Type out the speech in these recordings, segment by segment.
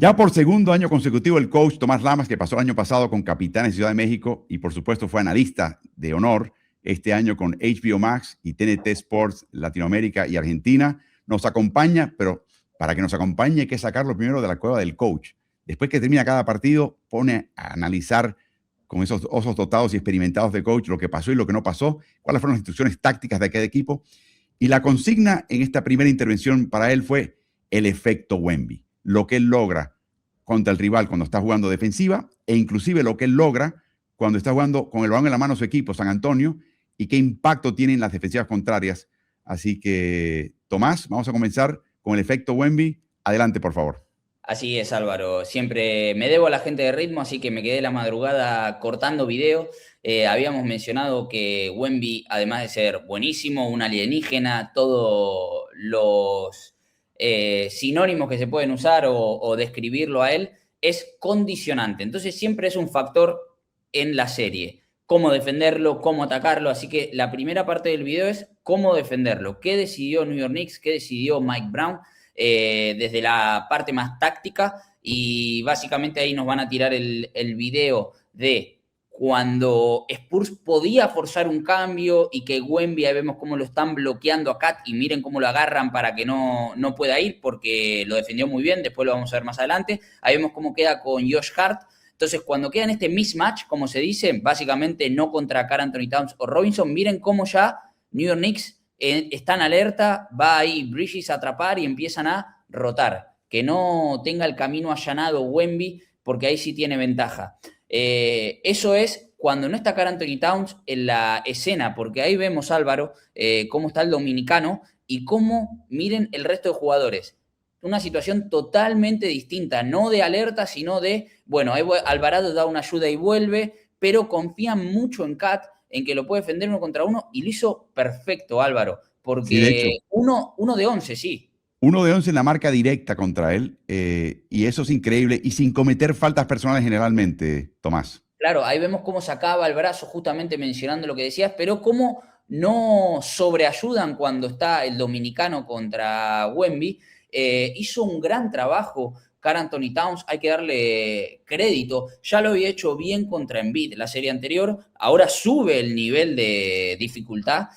Ya por segundo año consecutivo, el coach Tomás Lamas, que pasó el año pasado con Capitanes de Ciudad de México y por supuesto fue analista de honor este año con HBO Max y TNT Sports Latinoamérica y Argentina, nos acompaña, pero para que nos acompañe hay que sacarlo primero de la cueva del coach. Después que termina cada partido, pone a analizar con esos osos dotados y experimentados de coach lo que pasó y lo que no pasó, cuáles fueron las instrucciones tácticas de cada equipo. Y la consigna en esta primera intervención para él fue el efecto Wemby, lo que él logra contra el rival cuando está jugando defensiva e inclusive lo que él logra cuando está jugando con el balón en la mano su equipo, San Antonio, y qué impacto tienen las defensivas contrarias. Así que, Tomás, vamos a comenzar con el efecto Wemby. Adelante, por favor. Así es, Álvaro. Siempre me debo a la gente de ritmo, así que me quedé la madrugada cortando video. Habíamos mencionado que Wemby, además de ser buenísimo, un alienígena, todos los sinónimos que se pueden usar o describirlo a él, es condicionante. Entonces siempre es un factor en la serie. Cómo defenderlo, cómo atacarlo. Así que la primera parte del video es cómo defenderlo. ¿Qué decidió New York Knicks? ¿Qué decidió Mike Brown? Desde la parte más táctica y básicamente ahí nos van a tirar el video de cuando Spurs podía forzar un cambio y que Wemby, ahí vemos cómo lo están bloqueando a Cat y miren cómo lo agarran para que no pueda ir porque lo defendió muy bien, después lo vamos a ver más adelante. Ahí vemos cómo queda con Josh Hart. Entonces, cuando queda en este mismatch, como se dice, básicamente no contra Karl Anthony Towns o Robinson, miren cómo ya New York Knicks está en alerta, va ahí Bridges a atrapar y empiezan a rotar. Que no tenga el camino allanado Wemby, porque ahí sí tiene ventaja. Eso es cuando no está Karl Anthony Towns en la escena, porque ahí vemos, Álvaro, cómo está el dominicano y cómo miren el resto de jugadores. Una situación totalmente distinta, no de alerta, sino de, bueno, Alvarado da una ayuda y vuelve, pero confían mucho en Cat, en que lo puede defender uno contra uno, y lo hizo perfecto, Álvaro, Sí, de hecho, porque uno de 11, sí. 1 de 11 en la marca directa contra él, y eso es increíble, y sin cometer faltas personales generalmente, Tomás. Claro, ahí vemos cómo sacaba el brazo, justamente mencionando lo que decías, pero cómo no sobreayudan cuando está el dominicano contra Wemby. Hizo un gran trabajo Karl Anthony Towns, hay que darle crédito. Ya lo había hecho bien contra Embiid la serie anterior, ahora sube el nivel de dificultad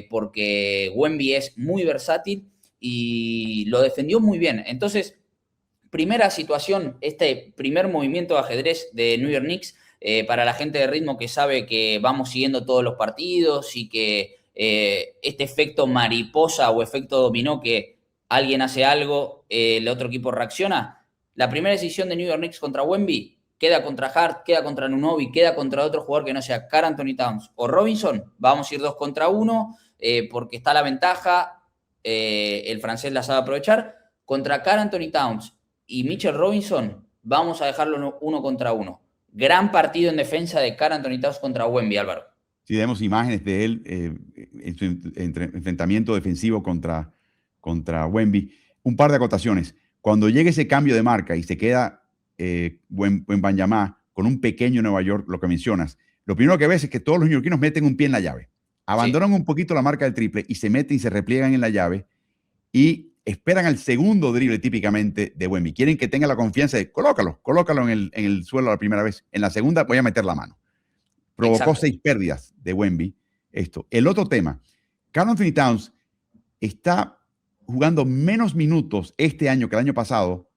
porque Wemby es muy versátil y lo defendió muy bien. Entonces, primera situación, este primer movimiento de ajedrez de New York Knicks, para la gente de ritmo que sabe que vamos siguiendo todos los partidos y que este efecto mariposa o efecto dominó que alguien hace algo, el otro equipo reacciona. La primera decisión de New York Knicks contra Wemby queda contra Hart, queda contra Nunobi, queda contra otro jugador que no sea Karl Anthony Towns o Robinson. Vamos a ir 2 contra 1 porque está la ventaja, el francés la sabe aprovechar. Contra Karl Anthony Towns y Mitchell Robinson, vamos a dejarlo 1 contra 1. Gran partido en defensa de Karl Anthony Towns contra Wemby, Álvaro. Si vemos imágenes de él en su enfrentamiento defensivo contra Wemby, un par de acotaciones. Cuando llega ese cambio de marca y se queda Wembanyama con un pequeño Nueva York, lo que mencionas, lo primero que ves es que todos los neoyorquinos meten un pie en la llave, abandonan un poquito la marca del triple y se meten y se repliegan en la llave y esperan al segundo drible típicamente de Wemby. Quieren que tenga la confianza de colócalo en el suelo la primera vez. En la segunda voy a meter la mano. Provocó Exacto. 6 pérdidas de Wemby. Esto. El otro tema, Karl Anthony Towns está jugando menos minutos este año que el año pasado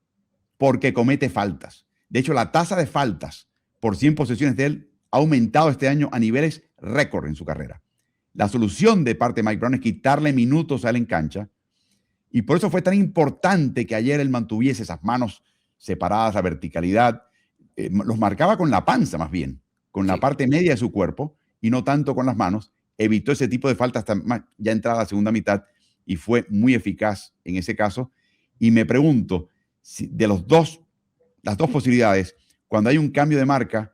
porque comete faltas. De hecho, la tasa de faltas por 100 posesiones de él ha aumentado este año a niveles récord en su carrera. La solución de parte de Mike Brown es quitarle minutos a él en cancha, y por eso fue tan importante que ayer él mantuviese esas manos separadas, la verticalidad, los marcaba con la panza más bien, con la parte media de su cuerpo y no tanto con las manos. Evitó ese tipo de faltas hasta ya entrada la segunda mitad y fue muy eficaz en ese caso. Y me pregunto, si de las dos posibilidades, cuando hay un cambio de marca,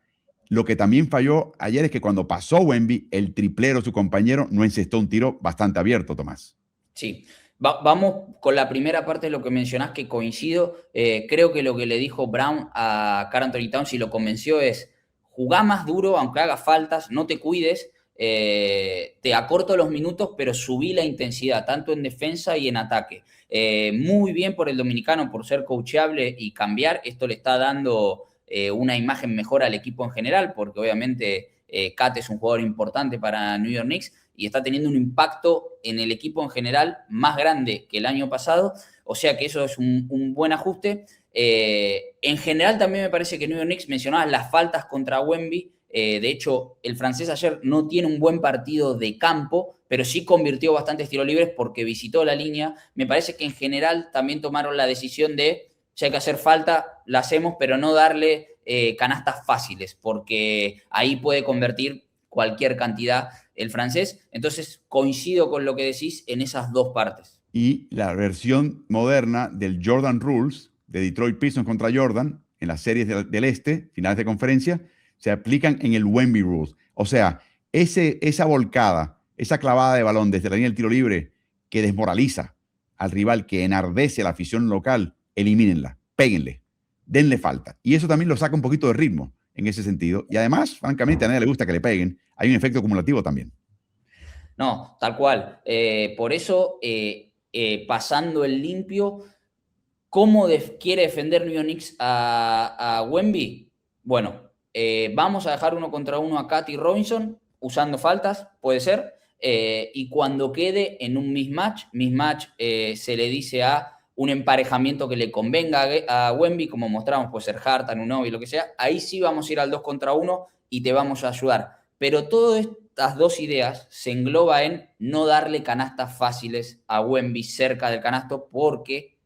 lo que también falló ayer es que cuando pasó Wemby, el triplero, su compañero, no encestó un tiro bastante abierto, Tomás. Sí. Vamos con la primera parte de lo que mencionás, que coincido. Creo que lo que le dijo Brown a Karl Anthony Towns y lo convenció es: jugá más duro, aunque hagas faltas, no te cuides, te acorto los minutos, pero subí la intensidad, tanto en defensa y en ataque. Muy bien por el dominicano por ser coachable y cambiar. Esto le está dando una imagen mejor al equipo en general, porque obviamente Cat es un jugador importante para New York Knicks y está teniendo un impacto en el equipo en general más grande que el año pasado. O sea que eso es un buen ajuste. En general también me parece que New York Knicks mencionaba las faltas contra Wemby. De hecho, el francés ayer no tiene un buen partido de campo, pero sí convirtió bastantes tiros libres porque visitó la línea. Me parece que en general también tomaron la decisión de, si hay que hacer falta, la hacemos, pero no darle canastas fáciles, porque ahí puede convertir cualquier cantidad el francés. Entonces, coincido con lo que decís en esas dos partes. Y la versión moderna del Jordan Rules de Detroit Pistons contra Jordan en las series del Este, finales de conferencia, se aplican en el Wemby Rules. O sea, esa volcada, esa clavada de balón desde la línea del tiro libre que desmoraliza al rival, que enardece a la afición local, elimínenla, péguenle, denle falta. Y eso también lo saca un poquito de ritmo en ese sentido. Y además, francamente, a nadie le gusta que le peguen. Hay un efecto acumulativo también. No, tal cual. Por eso, pasando el limpio, ¿cómo quiere defender New York Knicks a Wemby? Bueno, vamos a dejar 1 contra 1 a Cat y Robinson usando faltas, puede ser. Y cuando quede en un mismatch se le dice a un emparejamiento que le convenga a Wemby, como mostramos, puede ser Hart, Anunoby, lo que sea. Ahí sí vamos a ir al 2 contra 1 y te vamos a ayudar. Pero todas estas dos ideas se engloba en no darle canastas fáciles a Wemby cerca del canasto porque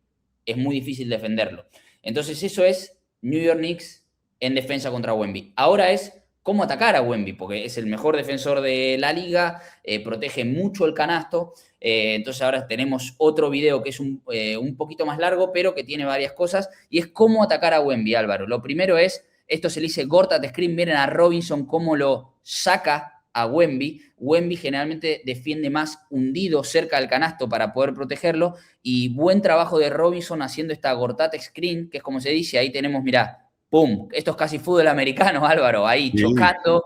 es muy difícil defenderlo. Entonces eso es New York Knicks en defensa contra Wemby. Ahora es cómo atacar a Wemby, porque es el mejor defensor de la liga, protege mucho el canasto. Entonces ahora tenemos otro video que es un poquito más largo, pero que tiene varias cosas, y es cómo atacar a Wemby, Álvaro. Lo primero es, esto se le dice Gortat Screen, miren a Robinson cómo lo saca a Wemby. Wemby generalmente defiende más hundido cerca del canasto para poder protegerlo, y buen trabajo de Robinson haciendo esta Gortat Screen, que es como se dice, ahí tenemos, mirá, ¡pum! Esto es casi fútbol americano, Álvaro, ahí Sí. chocando,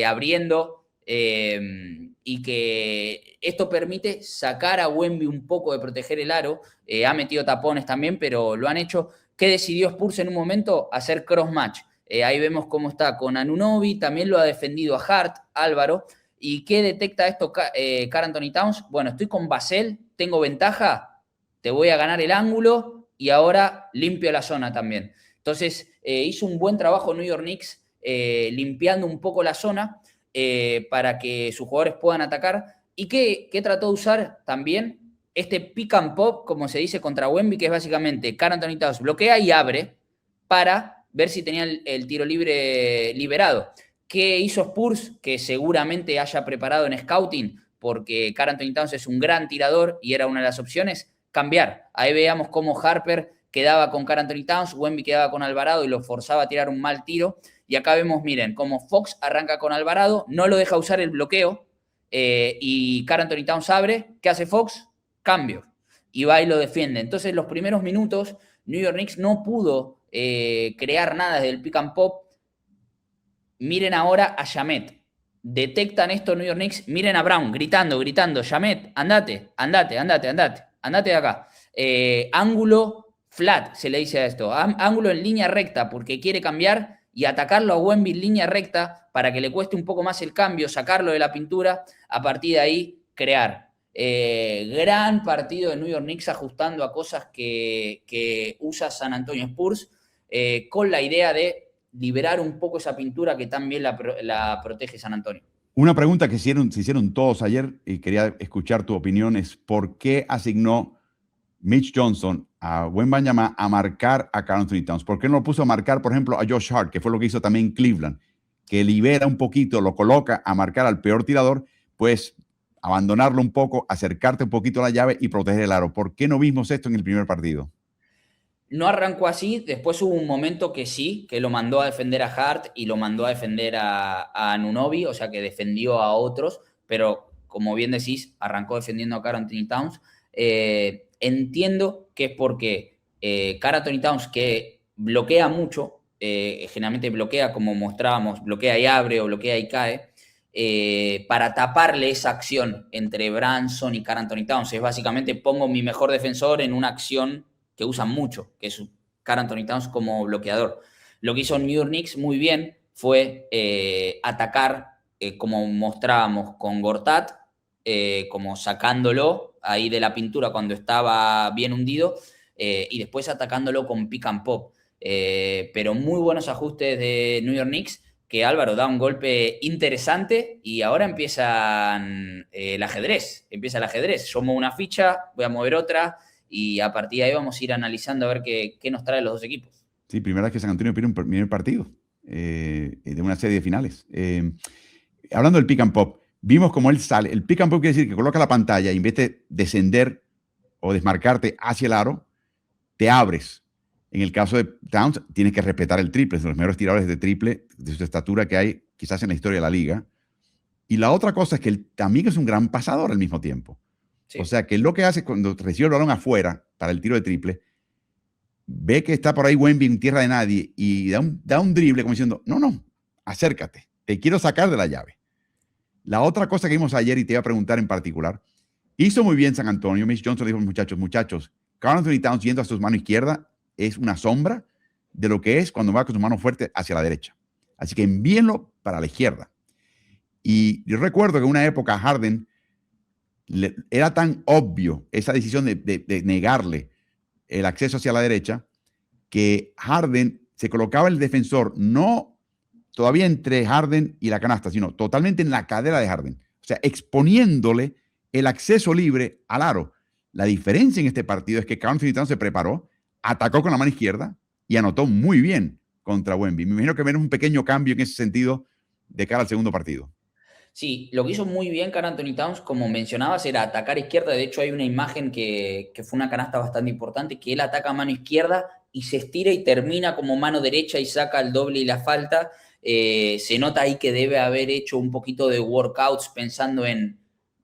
abriendo, y que esto permite sacar a Wemby un poco de proteger el aro. Ha metido tapones también, pero lo han hecho. ¿Qué decidió Spurs en un momento? Hacer cross-match. Ahí vemos cómo está con Anunoby, también lo ha defendido a Hart, Álvaro. ¿Y qué detecta esto Karl Anthony Towns? Bueno, estoy con Basel, tengo ventaja, te voy a ganar el ángulo y ahora limpio la zona también. Entonces, hizo un buen trabajo New York Knicks limpiando un poco la zona para que sus jugadores puedan atacar. ¿Y qué trató de usar también? Este pick and pop, como se dice contra Wemby, que es básicamente Karl Anthony Towns bloquea y abre para ver si tenía el tiro libre liberado. ¿Qué hizo Spurs? Que seguramente haya preparado en scouting, porque Karl Anthony Towns es un gran tirador y era una de las opciones, cambiar. Ahí veíamos cómo Harper quedaba con Karl Anthony Towns, Wemby quedaba con Alvarado y lo forzaba a tirar un mal tiro. Y acá vemos, miren, cómo Fox arranca con Alvarado, no lo deja usar el bloqueo, y Karl Anthony Towns abre. ¿Qué hace Fox? Cambio. Y va y lo defiende. Entonces, los primeros minutos, New York Knicks no pudo crear nada desde el pick and pop. Miren ahora a Shamet. Detectan esto New York Knicks. Miren a Brown gritando. Shamet, andate de acá. Ángulo flat, se le dice a esto. Ángulo en línea recta, porque quiere cambiar y atacarlo a Wemby en línea recta para que le cueste un poco más el cambio, sacarlo de la pintura, a partir de ahí crear. Gran partido de New York Knicks ajustando a cosas que usa San Antonio Spurs, con la idea de liberar un poco esa pintura que también la protege San Antonio. Una pregunta que se hicieron todos ayer y quería escuchar tu opinión es ¿por qué asignó Mitch Johnson a Wembanyama a marcar a Karl Anthony Towns? ¿Por qué no lo puso a marcar, por ejemplo, a Josh Hart, que fue lo que hizo también Cleveland, que libera un poquito, lo coloca a marcar al peor tirador, pues abandonarlo un poco, acercarte un poquito a la llave y proteger el aro? ¿Por qué no vimos esto en el primer partido? No arrancó así, después hubo un momento que sí, que lo mandó a defender a Hart y lo mandó a defender a Anunoby, o sea que defendió a otros, pero como bien decís, arrancó defendiendo a Karl Anthony Towns. Entiendo que es porque Karl Anthony Towns, que bloquea mucho, generalmente bloquea, como mostrábamos, bloquea y abre o bloquea y cae, para taparle esa acción entre Branson y Karl Anthony Towns. Es básicamente pongo mi mejor defensor en una acción que usan mucho, que es Karl Anthony Towns como bloqueador. Lo que hizo New York Knicks muy bien fue atacar, como mostrábamos con Gortat, como sacándolo ahí de la pintura cuando estaba bien hundido, y después atacándolo con pick and pop. Pero muy buenos ajustes de New York Knicks, que Álvaro da un golpe interesante y ahora empiezan el ajedrez. Empieza el ajedrez. Yo muevo una ficha, voy a mover otra y a partir de ahí vamos a ir analizando a ver qué nos trae los dos equipos. Sí, primera vez que San Antonio pierde un primer partido de una serie de finales. Hablando del pick and pop, vimos cómo él sale. El pick and pop quiere decir que coloca la pantalla y en vez de descender o desmarcarte hacia el aro, te abres. En el caso de Towns, tienes que respetar el triple. Es de los mejores tiradores de triple de su estatura que hay quizás en la historia de la liga. Y la otra cosa es que él también es un gran pasador al mismo tiempo. Sí. O sea, que lo que hace cuando recibe el balón afuera para el tiro de triple, ve que está por ahí Wemby en tierra de nadie y da un drible como diciendo, no, acércate, te quiero sacar de la llave. La otra cosa que vimos ayer, y te iba a preguntar en particular, hizo muy bien San Antonio. Mitch Johnson le dijo, muchachos, Karl Anthony Towns yendo a su mano izquierda es una sombra de lo que es cuando va con su mano fuerte hacia la derecha. Así que envíenlo para la izquierda. Y yo recuerdo que en una época a Harden era tan obvio esa decisión de negarle el acceso hacia la derecha, que Harden se colocaba el defensor no todavía entre Harden y la canasta, sino totalmente en la cadera de Harden. O sea, exponiéndole el acceso libre al aro. La diferencia en este partido es que Karl Anthony Towns se preparó, atacó con la mano izquierda y anotó muy bien contra Wemby. Me imagino que veremos un pequeño cambio en ese sentido de cara al segundo partido. Sí, lo que hizo muy bien Karl Anthony Towns, como mencionabas, era atacar izquierda. De hecho, hay una imagen que fue una canasta bastante importante, que él ataca a mano izquierda y se estira y termina como mano derecha y saca el doble y la falta. Se nota ahí que debe haber hecho un poquito de workouts pensando en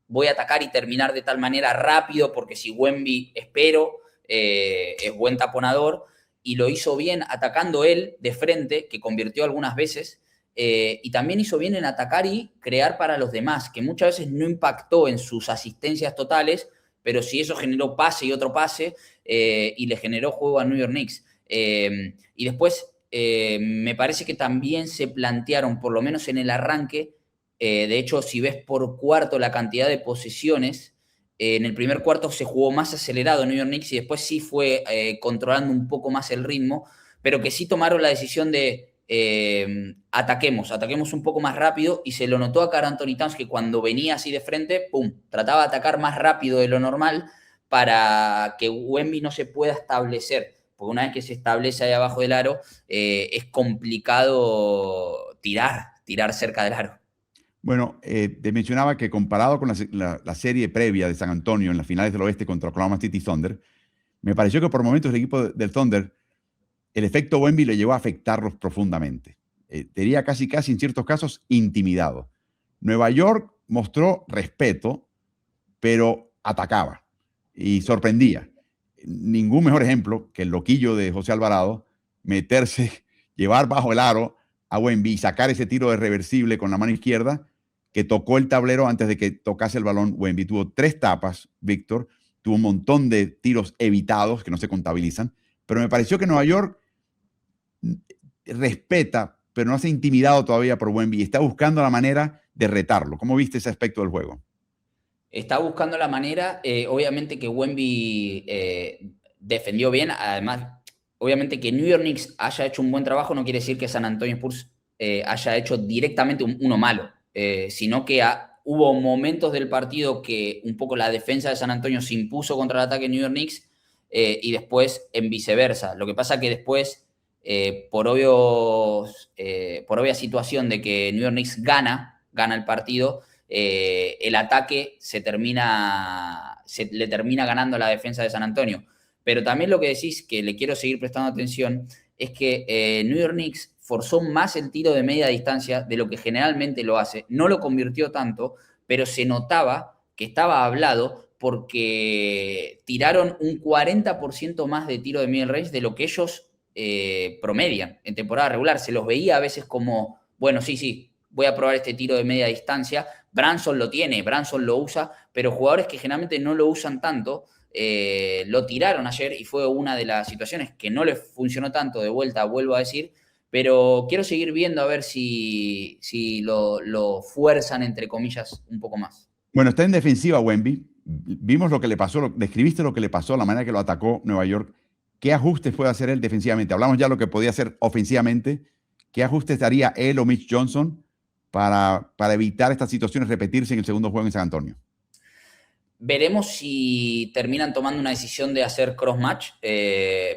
voy a atacar y terminar de tal manera rápido, porque si Wemby espero, es buen taponador. Y lo hizo bien atacando él de frente, que convirtió algunas veces. Y también hizo bien en atacar y crear para los demás, que muchas veces no impactó en sus asistencias totales, pero sí eso generó pase y otro pase, y le generó juego a New York Knicks. Y después me parece que también se plantearon, por lo menos en el arranque, de hecho, si ves por cuarto la cantidad de posesiones, en el primer cuarto se jugó más acelerado New York Knicks y después sí fue controlando un poco más el ritmo, pero que sí tomaron la decisión de ataquemos un poco más rápido, y se lo notó a Karl Anthony Towns que cuando venía así de frente, pum, trataba de atacar más rápido de lo normal para que Wemby no se pueda establecer, porque una vez que se establece ahí abajo del aro, es complicado tirar cerca del aro. Bueno, te mencionaba que comparado con la serie previa de San Antonio en las finales del oeste contra Oklahoma City Thunder, me pareció que por momentos el equipo del Thunder, el efecto Wemby le llegó a afectarlos profundamente. Diría casi en ciertos casos intimidado. Nueva York mostró respeto, pero atacaba y sorprendía. Ningún mejor ejemplo que el loquillo de José Alvarado, llevar bajo el aro a Wemby y sacar ese tiro de reversible con la mano izquierda que tocó el tablero antes de que tocase el balón. Wemby tuvo 3 tapas, Víctor, tuvo un montón de tiros evitados que no se contabilizan, pero me pareció que Nueva York respeta, pero no se ha intimidado todavía por Wemby y está buscando la manera de retarlo. ¿Cómo viste ese aspecto del juego? Está buscando la manera, obviamente que Wemby defendió bien, además, obviamente que New York Knicks haya hecho un buen trabajo no quiere decir que San Antonio Spurs haya hecho directamente uno malo, sino que hubo momentos del partido que un poco la defensa de San Antonio se impuso contra el ataque de New York Knicks, y después en viceversa. Lo que pasa que después, por obvia situación de que New York Knicks gana el partido, el ataque le termina ganando a la defensa de San Antonio. Pero también lo que decís, que le quiero seguir prestando atención, es que New York Knicks forzó más el tiro de media distancia de lo que generalmente lo hace. No lo convirtió tanto, pero se notaba que estaba hablado porque tiraron un 40% más de tiro de middle range de lo que ellos promedian en temporada regular. Se los veía a veces como, bueno, sí, voy a probar este tiro de media distancia. Branson lo tiene, Branson lo usa, pero jugadores que generalmente no lo usan tanto, lo tiraron ayer y fue una de las situaciones que no les funcionó tanto, de vuelta, vuelvo a decir, pero quiero seguir viendo a ver si lo fuerzan, entre comillas, un poco más. Bueno, está en defensiva Wemby. Vimos lo que le pasó, describiste lo que le pasó, la manera que lo atacó Nueva York. ¿Qué ajustes puede hacer él defensivamente? Hablamos ya de lo que podía hacer ofensivamente. ¿Qué ajustes haría él o Mitch Johnson para evitar estas situaciones repetirse en el segundo juego en San Antonio? Veremos si terminan tomando una decisión de hacer cross-match.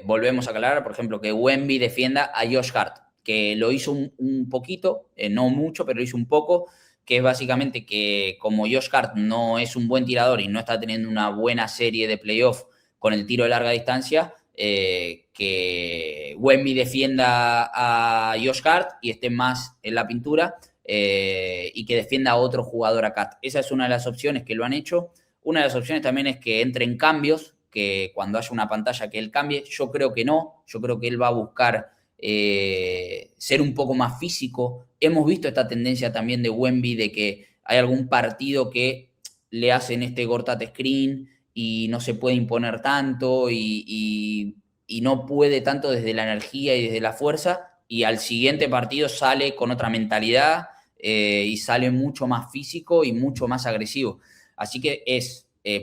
Volvemos a aclarar, por ejemplo, que Wemby defienda a Josh Hart, que lo hizo un poquito, no mucho, pero lo hizo un poco, que es básicamente que como Josh Hart no es un buen tirador y no está teniendo una buena serie de playoff con el tiro de larga distancia, que Wemby defienda a Josh Hart y esté más en la pintura y que defienda a otro jugador acá. Esa es una de las opciones que lo han hecho. Una de las opciones también es que entren cambios, que cuando haya una pantalla que él cambie. Yo creo que no, yo creo que él va a buscar ser un poco más físico. Hemos visto esta tendencia también de Wemby de que hay algún partido que le hacen este Gortat screen y no se puede imponer tanto y no puede tanto desde la energía y desde la fuerza, y al siguiente partido sale con otra mentalidad y sale mucho más físico y mucho más agresivo. Así que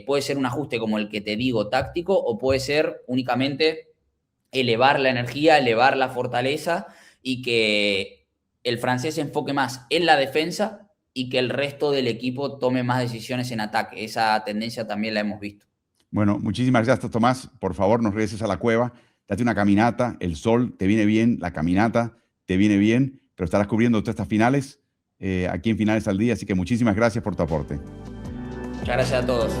puede ser un ajuste como el que te digo, táctico, o puede ser únicamente elevar la energía, elevar la fortaleza y que el francés se enfoque más en la defensa y que el resto del equipo tome más decisiones en ataque. Esa tendencia también la hemos visto. Bueno, muchísimas gracias, Tomás. Por favor, no regreses a la cueva. Date una caminata. El sol te viene bien, la caminata te viene bien, pero estarás cubriendo todas estas finales aquí en Finales al Día. Así que muchísimas gracias por tu aporte. Muchas gracias a todos.